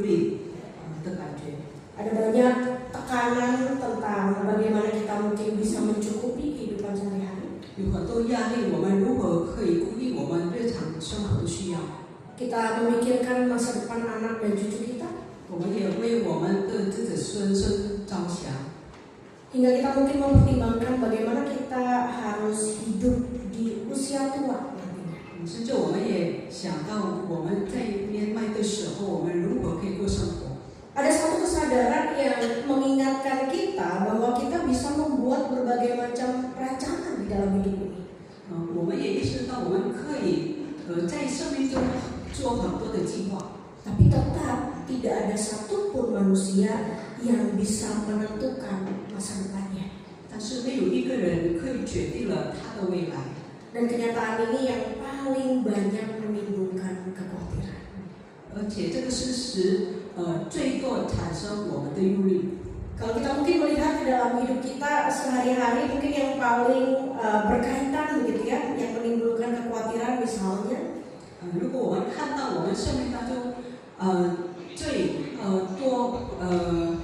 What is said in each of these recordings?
忧虑的感觉。 Ada banyak tekanan tentang bagaimana kita mungkin bisa mencukupi kehidupan sehari-hari. 有很多压力，我们如何可以顾虑我们日常生活的需要？ Kita memikirkan masa depan anak dan cucu kita. 我们也为我们的子子孙孙着想， Hingga kita mungkin mempertimbangkan bagaimana kita harus hidup di usia tua nantinya. 甚至我们也想到我们在年迈的时候，我们如何可以过生活。 Ada satu kesadaran yang mengingatkan kita bahwa kita bisa membuat berbagai macam rancangan di dalam hidup ini. 我们也意识到我们可以在生命中做很多的计划， Tapi tetap tidak ada satupun manusia yang bisa menentukan masa depannya. 但是没有一个人可以决定了他的未来。 Dan kenyataan ini yang paling banyak menimbulkan kekhawatiran. 而且这个事实最多产生我们的忧虑。 Kalau kita mungkin melihat di dalam hidup kita sehari-hari, mungkin yang paling berkaitan begitu ya, yang menimbulkan kekhawatiran misalnya. 如果我们看到我们生命当中最多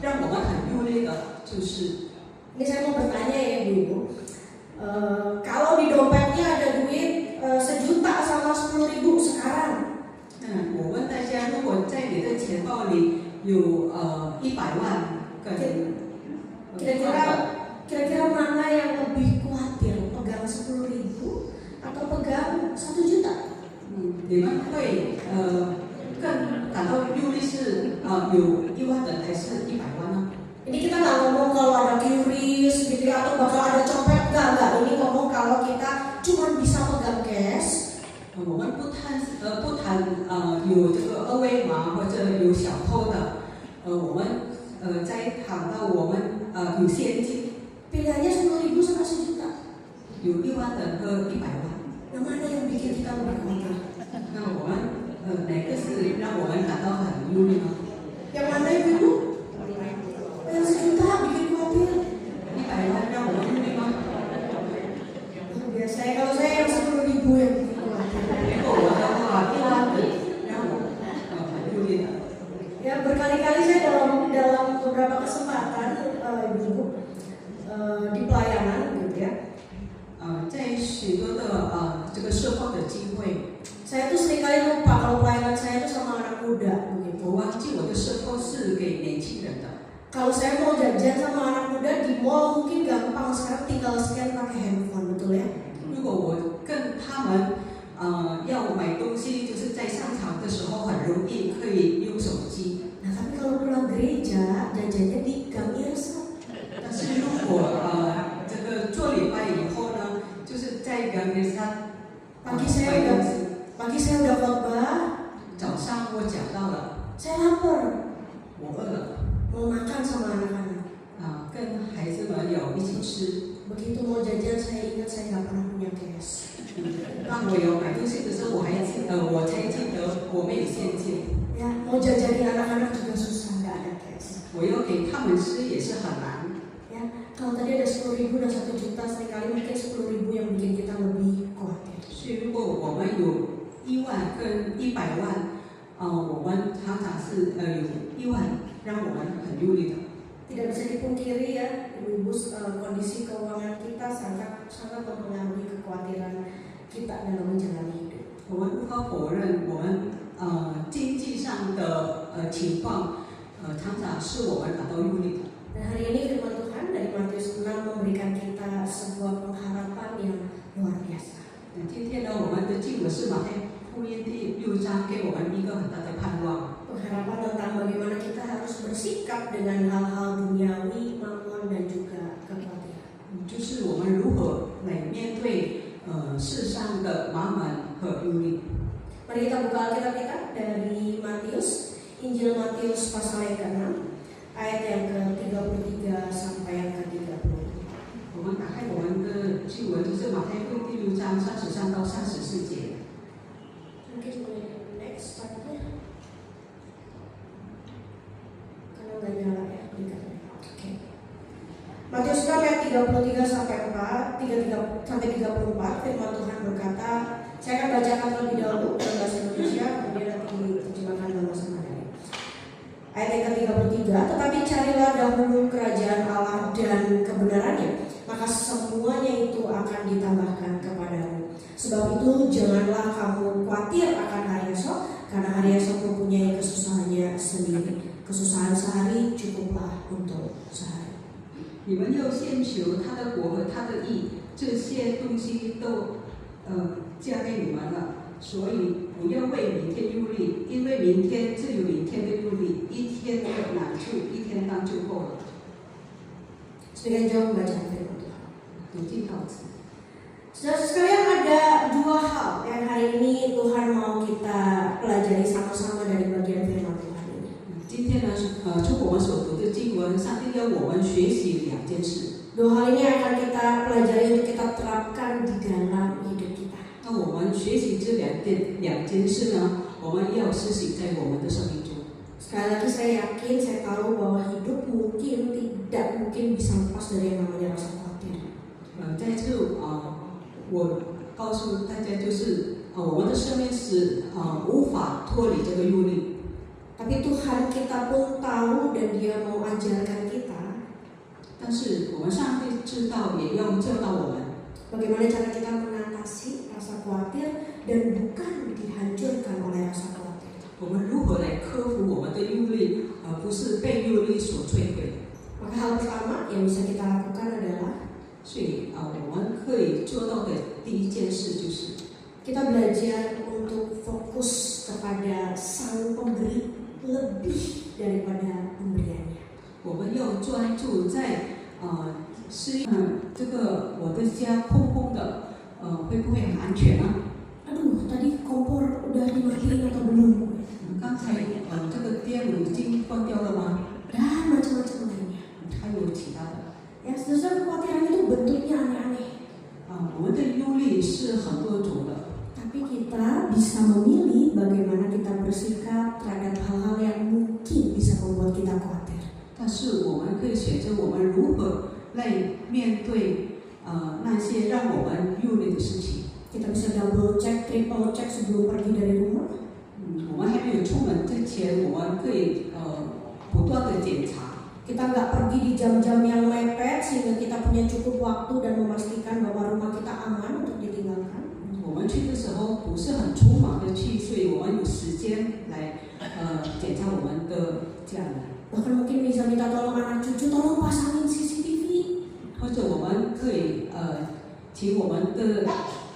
让我们很忧虑的就是， Ini saya mau bertanya ya Bu-Ibu, kalau di dompetnya ada duit 1 juta sama 10.000 sekarang, 我问大家，如果在你的钱包里有100万跟 kira-kira mana yang lebih khawatir, pegang 10.000 atau pegang 1 juta? 你们会更感到忧虑是有1万的还是100万呢？ Ini kita nggak ngomong kalau ada QRIS gitu ya, atau bakal ada copet, nggak. Ini ngomong kalau kita cuma bisa pegang cash. 我们不谈有这个2维码或者有小偷的，我们在谈到我们有现金， Pilihannya 10.000 sama 1 juta. 有1万的和100万， Yang mana yang bikin kita lebih khawatir? 那我们哪个是让我们感到很忧虑呢？ Yang mana Ibu? Yang 1 juta bikin khawatir. 100万让我们忧虑吗？ Biasanya kalau saya yang 10.000 yang bikin khawatir. 如果我的话，1万的让我很忧虑的。 Ya berkali-kali saya dalam beberapa kesempatan Ibu di pelayanan gitu ya. 在许多的这个释放的机会， Saya tuh seringkali lupa kalau pelayanan saya itu sama anak muda begitu. 我忘记我的释放是给年轻人的。 Kalau saya mau jajan sama anak muda di mall mungkin gampang, sekarang tinggal scan pakai handphone, betul ya? 如果我跟他们要买东西，就是在商场的时候很容易可以用手机。 Nah tapi kalau pulang gereja jajannya di gang Irsa. 但是如果这个做礼拜以后呢，就是在阳明山 Pagi saya udah khotbah, 早上我讲到了， saya lapar, 我饿了 mau makan sama anak-anak. 跟孩子们有一起吃。 Begitu mau jajan saya ingat saya nggak pernah punya cash. 当我有买东西的时候，我才记得我没有现金。 Ya mau jajanin anak-anak juga susah, nggak ada cash. 我要给他们吃也是很难。 Ya kalau tadi ada 10.000 dan 1 juta, seringkali mungkin 10.000 yang bikin kita lebih khawatir. 所以如果我们有1万跟100万，我们常常是有1万让我们很忧虑的。 Tidak bisa dipungkiri ya, Ibu-ibu, kondisi keuangan kita sangat mempengaruhi kekhawatiran kita dalam menjalani hidup. 我们无可否认，我们经济上的情况，常常是我们感到忧虑的。 Dan hari ini firman Tuhan dari Matius 6 memberikan kita sebuah pengharapan yang luar biasa. 今天呢，我们的经文是马太福音第6章，给我们一个很大的盼望。 Pengharapan tentang bagaimana kita harus bersikap dengan hal-hal duniawi, mamon dan juga kekhawatiran. 就是我们如何来面对世上的麻烦和忧虑。 Mari kita buka Alkitab kita dari Matius, Injil Matius pasal yang ke-6, ayat yang ke-33 sampai yang ke-30. 我们打开我们的经文，就是马太福音第6章33到34节。 Mungkin boleh next slide-nya. Karena nggak nyala ya kliknya. Oke. Matius 6 ayat 33 sampai 34, firman Tuhan berkata, saya akan bacakan terlebih dahulu dalam bahasa Indonesia, kemudian nanti diterjemahkan dalam bahasa Mandarin. Ayat yang ke-33, tetapi carilah dahulu kerajaan Allah dan kebenarannya, maka semuanya itu akan ditambahkan kepadamu. Sebab itu janganlah kamu khawatir akan hari esok, karena hari esok mempunyai kesusahannya sendiri. Kesusahan sehari cukuplah untuk sehari. 你们要先求他的国和他的义，这些东西都加给你们了。所以不要为明天忧虑，因为明天自有明天的忧虑，一天的难处一天当就够了。 Sebagian jauh bacaan firman Tuhan. 读经到此。 Saudara sekalian, ada dua hal yang hari ini Tuhan mau kita pelajari sama-sama dari bagian firman Tuhan ini. 今天呢，从我们所读的经文，上帝要我们学习两件事。 Dua hal ini akan kita pelajari untuk kita terapkan di dalam hidup kita. 那我们学习这两件事呢，我们要实行在我们的生命中。 Sekali lagi saya yakin, saya tahu bahwa hidup tidak mungkin bisa lepas dari yang namanya rasa khawatir. 在这我告诉大家，就是我们的生命是无法脱离这个忧虑。 Tapi Tuhan kita pun tahu dan Dia mau ajarkan kita. 但是我们上帝知道，也要教导我们。 Bagaimana cara kita mengatasi rasa khawatir dan bukan dihancurkan oleh rasa khawatir. 我们如何来克服我们的忧虑，而不是被忧虑所摧毁？ Maka hal pertama yang bisa kita lakukan adalah 所以我们可以做到的第一件事就是， kita belajar untuk fokus kepada Sang Pemberi lebih daripada pemberiannya. 我们要专注在适应这个我的家空空的，会不会很安全呢？ Aduh, tadi kompor udah dimatiin atau belum? 刚才这个电炉已经关掉了吗？ Dan macam-macam lainnya. 还有其他的。 Ya, saudara, kekhawatiran itu bentuknya aneh-aneh. 我们的忧虑是很多种的， Tapi kita bisa memilih bagaimana kita bersikap terhadap hal-hal yang mungkin bisa membuat kita khawatir. 但是我们可以选择我们如何来面对那些让我们忧虑的事情。 Kita bisa double check, triple check sebelum pergi dari rumah. 我们还没有出门之前，我们可以不断的检查。 Kita nggak pergi di jam-jam yang mepet sehingga kita punya cukup waktu dan memastikan bahwa rumah kita aman untuk ditinggalkan. 我们去的时候不是很匆忙的去，所以我们有时间来检查我们的家人。 Bahkan mungkin bisa minta tolong anak cucu, tolong pasangin CCTV. 或者我们可以请我们的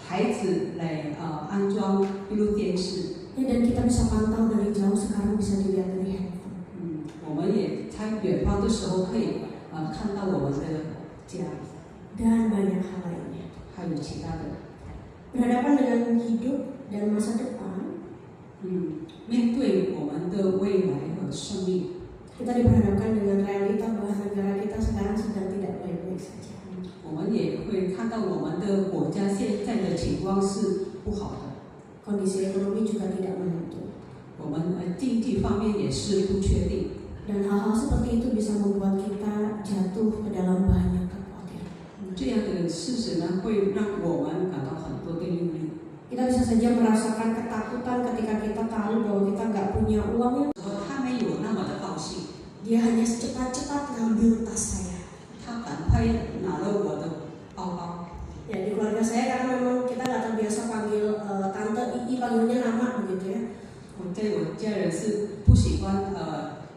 孩子来安装闭路电视。 Ya, dan kita bisa pantau dari jauh, sekarang bisa dilihat dari handphone. 我们也在远方的时候可以看到我们的家， Dan banyak hal lainnya. 还有其他的。 Berhadapan dengan hidup dan masa depan, 面对我们的未来和生命， kita diperhadapkan dengan realita bahwa negara kita sekarang sedang tidak baik-baik saja. 我们也会看到我们的国家现在的情况是不好的， Kondisi ekonomi juga tidak menentu. 我们经济方面也是不确定。 Dan hal-hal seperti itu bisa membuat kita jatuh ke dalam banyak kekhawatiran. 这样的事实呢，会让我们感到很多的忧虑。 Kita bisa saja merasakan ketakutan ketika kita tahu bahwa kita nggak punya uang yang 他没有那么的高兴， dia hanya cepat-cepat ngambil tas saya. 他赶快拿了我的包包。 Ya, di keluarga saya karena memang kita nggak terbiasa panggil tante, ii, panggilnya nama begitu ya. 我在我家人是不喜欢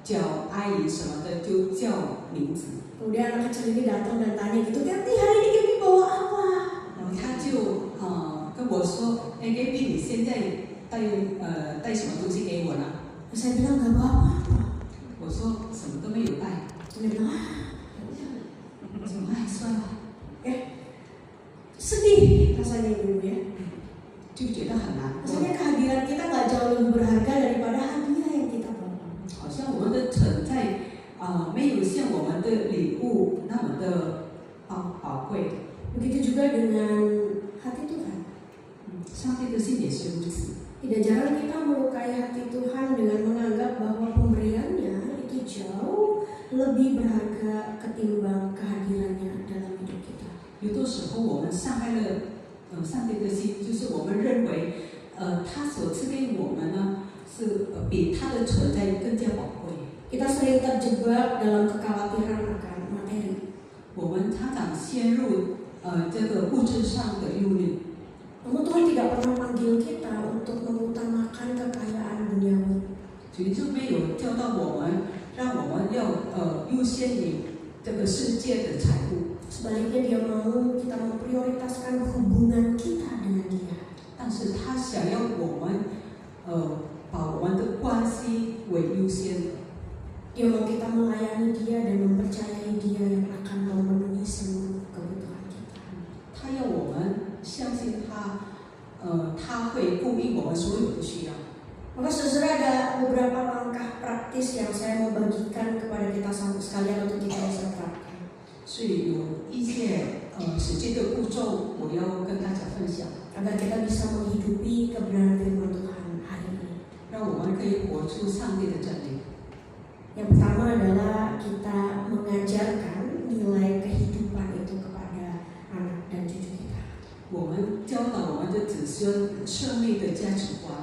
叫阿姨什么的，就叫名字。 Kemudian anak kecil ini datang dan tanya gitu, Ganti hari ini Gaby bawa apa? 然后他就跟我说，Gaby 你现在带什么东西给我呢？ Saya bilang nggak bawa apa-apa. 我说什么都没有带。 Dia bilang, 怎么还算了？ sedih rasanya dulu ya. 就觉得很难过。 Rasanya kehadiran kita nggak jauh lebih berharga daripada hadiah yang kita bawa. 好像我们的存在没有像我们的礼物那么的宝贵。 Begitu juga dengan hati Tuhan. 上帝的心也是如此。 Tidak jarang kita melukai hati Tuhan dengan menganggap bahwa pemberiannya itu jauh lebih berharga ketimbang kehadirannya dalam hidup kita. 有的时候我们伤害了上帝的心，就是我们认为他所赐给我们呢是比他的存在更加宝贵。Kita sering terjebak dalam kekhawatiran akan materi. 我们常常陷入这个物质上的忧虑。 Namun Tuhan tidak pernah panggil kita untuk mengutamakan kekayaan duniawi. 主就没有教导我们，让我们要优先于这个世界的财富。 Sebaliknya Dia mau kita memprioritaskan hubungan kita dengan Dia. 但是他想要我们把我们的关系为优先。 Dia mau kita melayani Dia dan mempercayai Dia yang akan memenuhi seluruh kebutuhan kita. 他要我们相信他，他会供应我们所有的需要。 Maka saudara, ada beberapa langkah praktis yang saya mau bagikan kepada kita sekalian untuk kita bisa terapkan. 所以有一些实际的步骤，我要跟大家分享， agar kita bisa menghidupi kebenaran firman Tuhan hari ini. 让我们可以活出上帝的真理。 Yang pertama adalah kita mengajarkan nilai kehidupan itu kepada anak dan cucu kita. 我们教导我们的子孙生命的价值观。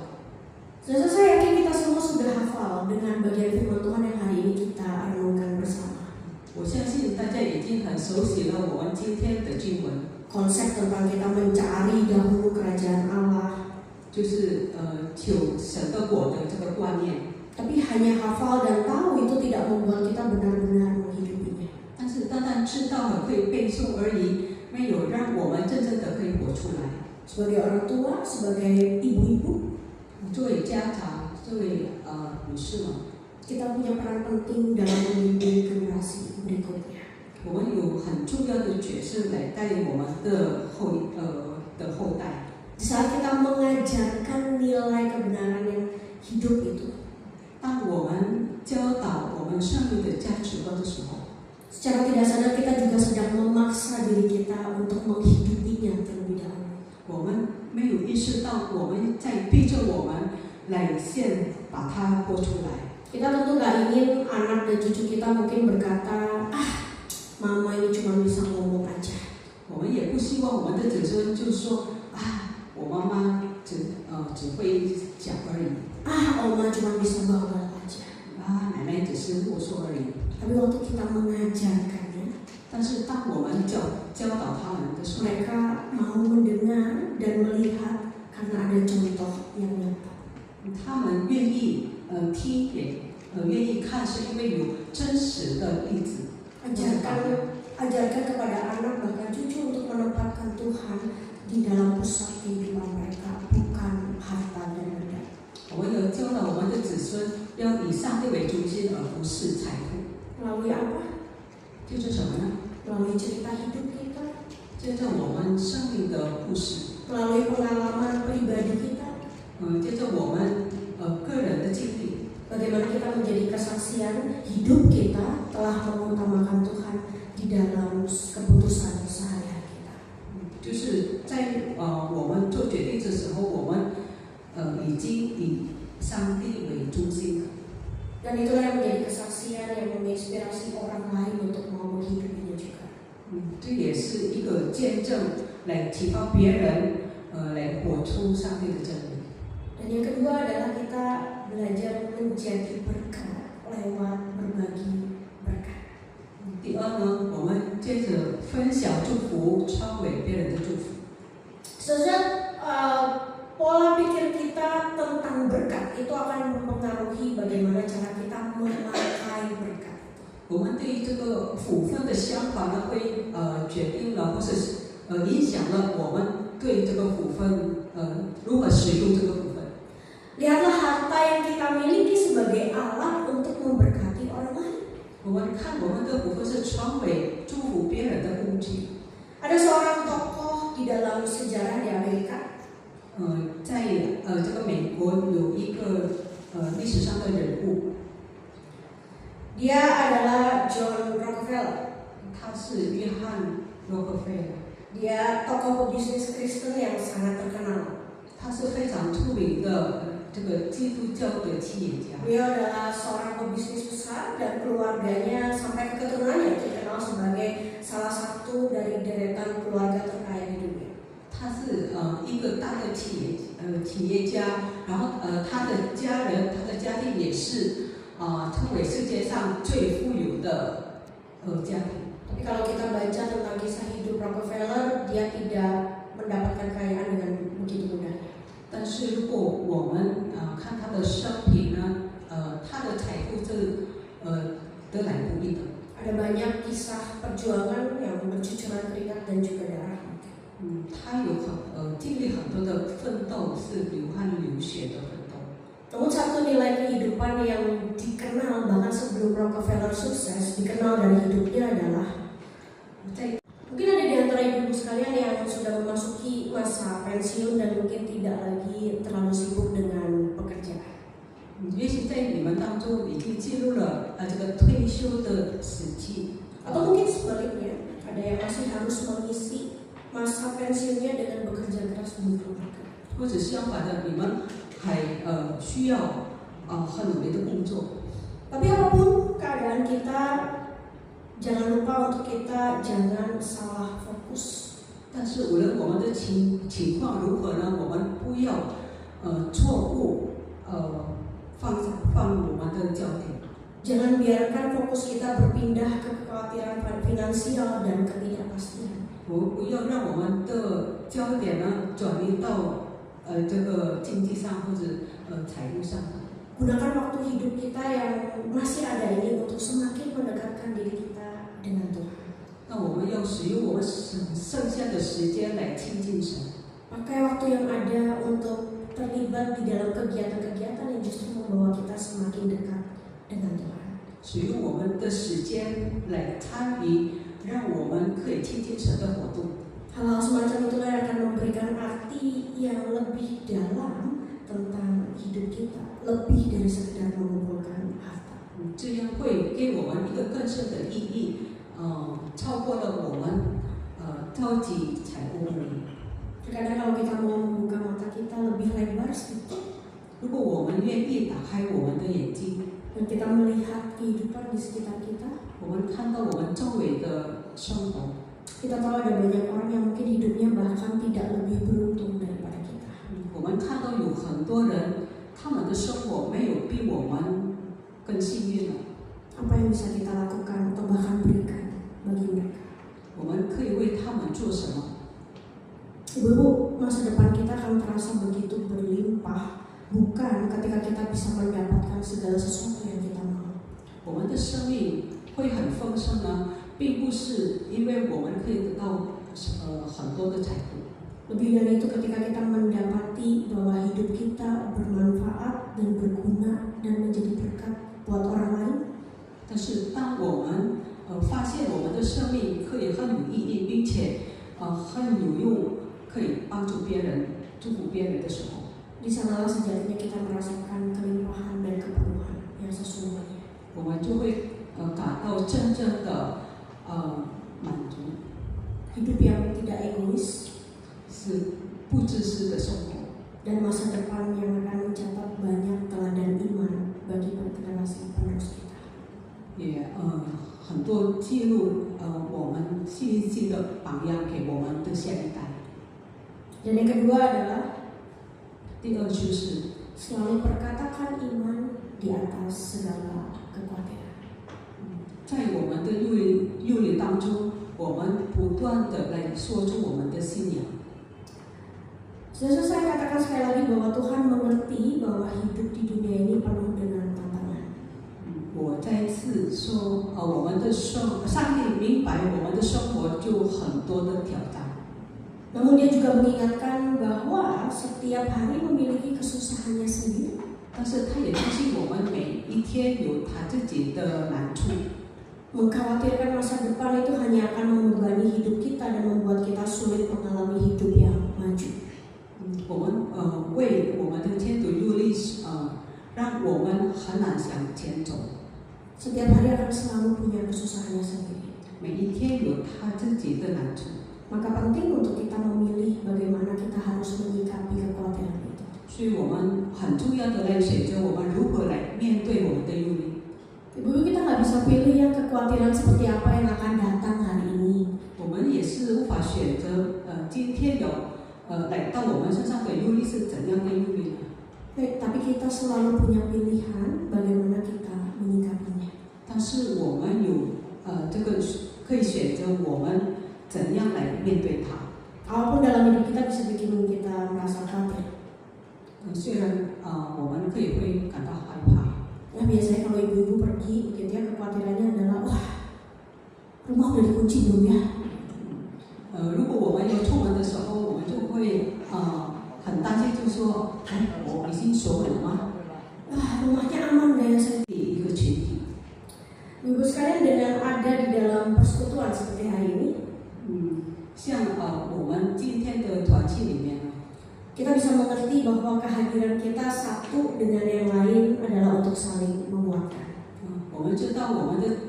Saya yakin kita semua sudah hafal dengan bagian firman Tuhan yang hari ini kita renungkan bersama. 我相信大家已经很熟悉了我们今天的经文， Konsep tentang kita mencari dahulu kerajaan Allah. 就是求神的果的这个观念。 Tapi hanya hafal dan tahu itu tidak membuat kita benar-benar menghidupinya. 但是单单知道了可以背诵而已，没有让我们真正的可以活出来。 Sebagai orang tua, sebagai ibu-ibu, 作为家长，作为女士们， kita punya peran penting dalam membimbing generasi berikutnya. 我们有很重要的角色来带领我们的后代。 Di saat kita mengajarkan nilai kebenaran yang hidup itu, 当我们教导我们生命的价值观的时候， secara tidak sadar kita juga sedang memaksa diri kita untuk menghidupinya terlebih dahulu. 我们没有意识到我们在逼着我们来先把它活出来。 Kita tentu gak ingin anak dan cucu kita mungkin berkata, mama ini cuma bisa ngomong aja. 我们也不希望我们的子孙就说我妈妈只会讲而已， Oma cuma bisa bawel aja. 奶奶只是啰嗦而已。 Tapi waktu kita mengajarkannya, 但是当我们教导他们的时候， mereka mau mendengar dan melihat karena ada contoh yang nyata. 他们愿意听也愿意看，是因为有真实的例子。 Ajarkan kepada anak bahkan cucu untuk menempatkan Tuhan di dalam pusat kehidupan mereka, bukan harta dan benda. 我们要教导我们的子孙要以上帝为中心，而不是财富。 Melalui apa? 就是什么呢？ Melalui cerita hidup kita, 接着我们生命的故事， melalui pengalaman pribadi kita, 接着我们个人的经历， bagaimana kita menjadi kesaksian hidup kita telah mengutamakan Tuhan di dalam keputusan sehari-hari kita. 就是在我们做决定的时候，我们已经以上帝为中心。 Dan itulah yang menjadi kesaksian yang menginspirasi orang lain untuk mau menghidupinya juga. 这也是一个见证，来启发别人，来活出上帝的真理。 Dan yang kedua adalah kita belajar menjadi berkat lewat berbagi berkat. 第二呢，我们接着分享祝福，传给别人的祝福。 Pola pikir kita tentang berkat itu akan mempengaruhi bagaimana cara kita memakai berkat. 我们对于这个福分的想法呢，会决定了，或是影响了我们对这个福分如何使用这个福分。 Lihatlah harta yang kita miliki sebagai alat untuk memberkati orang lain. 我们看我们的福分是传给祝福别人的工具。 Ada seorang tokoh di dalam sejarah di Amerika. 在这个美国有一个历史上的人物， Dia adalah John Rockefeller. 他是约翰洛克菲勒， Dia tokoh pebisnis Kristen yang sangat terkenal. 他是非常出名的这个基督教的企业家。 Beliau adalah seorang pebisnis besar dan keluarganya sampai ke keturunannya dikenal sebagai salah satu dari deretan keluarga terkaya di dunia. 他是一个大的企业家，然后他的家人、他的家庭也是成为世界上最富有的家庭。 Tapi kalau kita baca tentang kisah hidup Rockefeller, dia tidak mendapatkan kekayaan dengan begitu mudah. 但是如果我们看他的生平呢，他的财富是得来不易的。 Ada banyak kisah perjuangan yang bercucuran keringat dan juga darah. 他有经历很多的奋斗，是流汗流血的奋斗。 Namun satu nilai kehidupan yang dikenal bahkan sebelum Rockefeller sukses, dikenal dari hidupnya adalah mungkin ada di antara ibu sekalian yang sudah memasuki masa pensiun dan mungkin tidak lagi terlalu sibuk dengan pekerjaan. 也许在你们当中已经进入了这个退休的时期， Atau mungkin sebaliknya, ada yang masih harus mengisi masa pensiunnya dengan bekerja keras bergerak. 或者相反的，你们还需要很努力的工作。 Tapi apapun keadaan kita, jangan lupa untuk kita jangan salah fokus. 但是无论我们的情况如何呢，我们不要错误放我们的焦点。 Jangan biarkan fokus kita berpindah ke kekhawatiran finansial dan ketidakpastian. 我们不要让我们的焦点呢转移到这个经济上或者财务上。 Gunakan waktu hidup kita yang masih ada ini untuk semakin mendekatkan diri kita dengan Tuhan. 那我们要使用我们剩下的时间来亲近神。 Pakai waktu yang ada untuk terlibat di dalam kegiatan-kegiatan yang justru membawa kita semakin dekat dengan Tuhan. 使用我们的时间来参与，让我们可以亲近神的活动。 Hal-hal semacam itulah yang akan memberikan arti yang lebih dalam tentang hidup kita, lebih dari sekedar mengumpulkan harta. 这样会给我们一个更深的意义，超过了我们着急财务目的。 Terkadang kalau kita mau membuka mata kita lebih lebar sedikit 如果我们愿意打开我们的眼睛， dan kita melihat kehidupan di sekitar kita, 我们看到我们周围的生活， kita tahu ada banyak orang yang mungkin hidupnya bahkan tidak lebih beruntung daripada kita. 我们看到有很多人，他们的生活没有比我们更幸运了。 Apa yang bisa kita lakukan atau bahkan berikan bagi mereka? 我们可以为他们做什么？ Ibu-ibu, masa depan kita akan terasa begitu berlimpah bukan ketika kita bisa mendapatkan segala sesuatu yang kita mau. 我们的生命会很丰盛呢，并不是因为我们可以得到很多的财富。 Lebih dari itu ketika kita mendapati bahwa hidup kita bermanfaat dan berguna dan menjadi berkat buat orang lain. 但是当我们发现我们的生命可以很有意义，并且很有用，可以帮助别人、祝福别人的时候， Di sanalah sejatinya kita merasakan kelimpahan dan kepenuhan yang sesungguhnya. 我们就会感到真正的满足， Hidup yang tidak egois 是不自私的生活， dan masa depan yang akan mencatat banyak teladan iman bagi generasi penerus kita. 也很多记录我们信心的榜样给我们的下一代。 Dan yang kedua adalah 第二就是 selalu perkatakan iman di atas segala kekhawatiran. 在我们的幼龄当中，我们不断的来说出我们的信仰。 Sudah saya katakan sekali lagi bahwa Tuhan mengerti bahwa hidup di dunia ini penuh dengan tantangan. 我再次说，我们的上帝明白我们的生活就很多的挑战。 Namun dia juga mengingatkan bahwa setiap hari memiliki kesusahannya sendiri. 但是他也提醒我们，每一天有他自己的难处。 Mengkhawatirkan masa depan itu hanya akan membebani hidup kita dan membuat kita sulit mengalami hidup yang maju. 我们为我们的天主忧虑，让我们很难向前走。 Setiap hari akan selalu punya kesusahannya sendiri. 每一天有他自己的难处。 Maka penting untuk kita memilih bagaimana kita harus menyikapi kekhawatiran itu. 所以我们很重要的来选择我们如何来面对我们的忧虑。 Ibu, kita nggak bisa pilih yang kekhawatiran seperti apa yang akan datang hari ini. 我们也是无法选择今天有来到我们身上的忧虑是怎样的忧虑呢？ Tapi kita selalu punya pilihan bagaimana kita menyikapinya. 但是我们有这个可以选择我们怎样来面对它。 Walaupun dalam hidup kita bisa bikin kita merasa khawatir. 虽然我们会感到害怕。 Ya biasanya kalau ibu-ibu pergi, begitu ya kekhawatirannya adalah wah rumah udah dikunci belum ya? 如果我们要出门的时候，我们就会很担心，就说我已经锁门了吗？ Rumahnya aman gak ya saya? 一个群体。 Ibu sekalian, dengan ada di dalam persekutuan seperti hari ini, 像我们今天的团契里面， kita bisa mengerti bahwa kehadiran kita satu dengan yang lain adalah untuk saling menguatkan. 我们知道我们的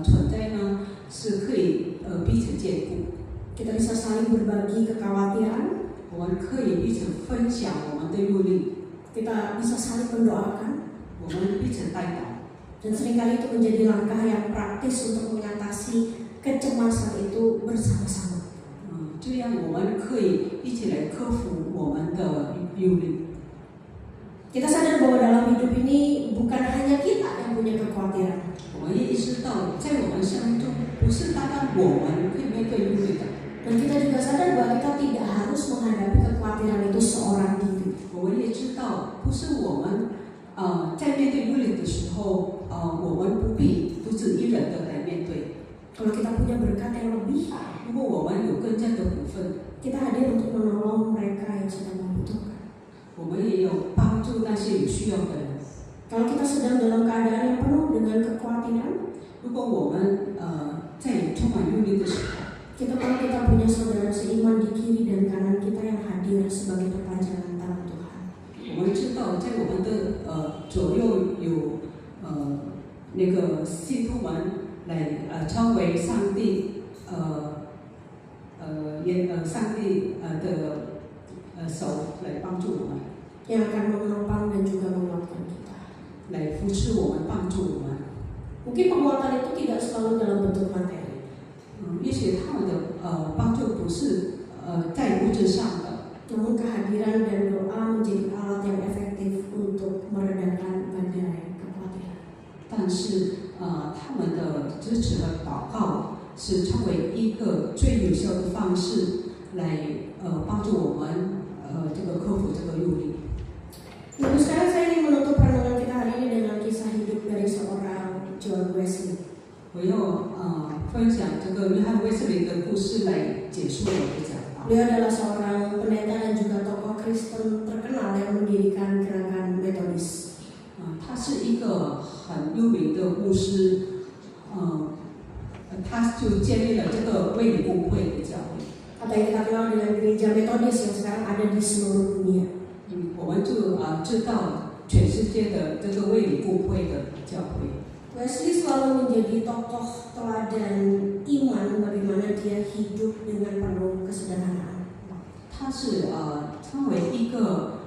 存在呢是可以彼此兼顾， Kita bisa saling berbagi kekhawatiran, 我们可以彼此分享我们的忧虑， kita bisa saling mendoakan, 我们彼此代祷。 dan seringkali itu menjadi langkah yang praktis untuk mengatasi kecemasan itu bersama-sama. 这样我们可以一起来克服我们的忧虑。 Kita sadar bahwa dalam hidup ini bukan hanya kita yang punya kekhawatiran. 我们也意识到，在我们生命中，不是单单我们可以面对忧虑的。 Dan kita juga sadar bahwa kita tidak harus menghadapi kekhawatiran itu seorang diri. 我们也知道，不是我们在面对忧虑的时候，我们不必独自一人的来面对。 Kalau kita punya berkat yang lebih, 如果我们有更加的股份， kita hadir untuk menolong mereka yang sedang membutuhkan. 我们也有帮助那些有需要的人。 Kalau kita sedang dalam keadaan yang penuh dengan kekhawatiran, 如果我们在充满忧虑的时候， kita tahu kita punya saudara seiman di kiri dan kanan kita yang hadir sebagai perpanjangan tangan Tuhan. 我们知道在我们的左右有那个信徒们来成为上帝上帝的手来帮助我们， Yang akan menopang dan juga menguatkan kita. 来扶持我们，帮助我们。 Mungkin penguatan itu tidak selalu dalam bentuk materi. 也许他们的帮助不是在物质上的， Namun kehadiran dan doa menjadi alat yang efektif untuk meredakan badai kekhawatiran. 但是他们的支持和祷告是成为一个最有效的方式来帮助我们这个克服这个忧虑。 Lalu sekarang saya ingin menutup renungan kita hari ini dengan kisah hidup dari seorang John Wesley. 我要分享这个约翰卫斯理的故事来结束我的讲道。 Beliau adalah seorang pendeta dan juga tokoh Kristen terkenal yang mendirikan gerakan Metodis. 他是一个很有名的牧师，他就建立了这个卫理公会的教会。 Atau yang kita kenal dengan gereja Metodis yang sekarang ada di seluruh dunia. 我们就知道全世界的这个卫理公会的教会。 Wesley selalu menjadi tokoh teladan iman bagaimana dia hidup dengan penuh kesederhanaan. 他是成为一个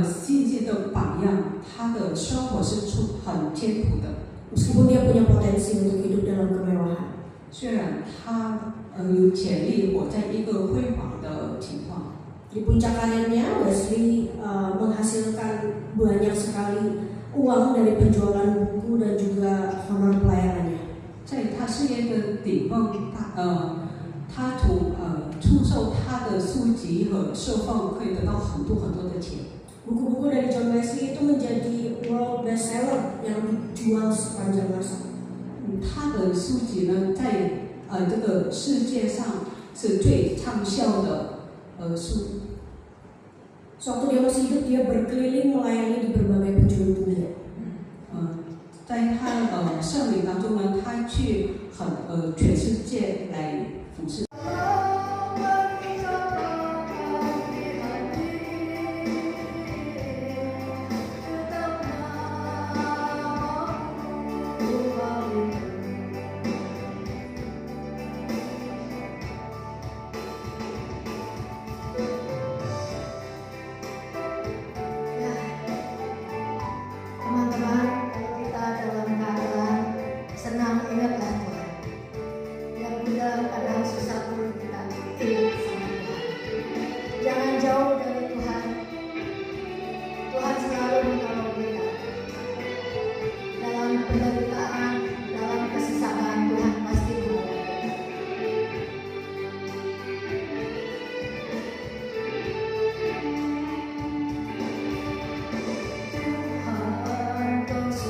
信心的榜样，他的生活是很艰苦的。 Meskipun dia punya potensi untuk hidup dalam kemewahan. 虽然他有潜力活在一个辉煌的情况。 Di puncak karirnya, Wesley menghasilkan banyak sekali uang dari penjualan buku dan juga honor pelayanannya. 在他事业的顶峰，他从出售他的书籍和授放可以得到很多很多的钱。 Buku-buku dari John Wesley itu menjadi world bestseller yang dijual sepanjang masa. 他的书籍呢，在这个世界上是最畅销的书。 Sewaktu dia masih hidup, dia berkeliling melayani di berbagai penjuru dunia. 在他生命当中呢，他去全世界来服侍。 Teman-teman, kalau kita dalam keadaan senang, ingatlah Tuhan. Yang mudah kadang susah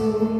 Yesus.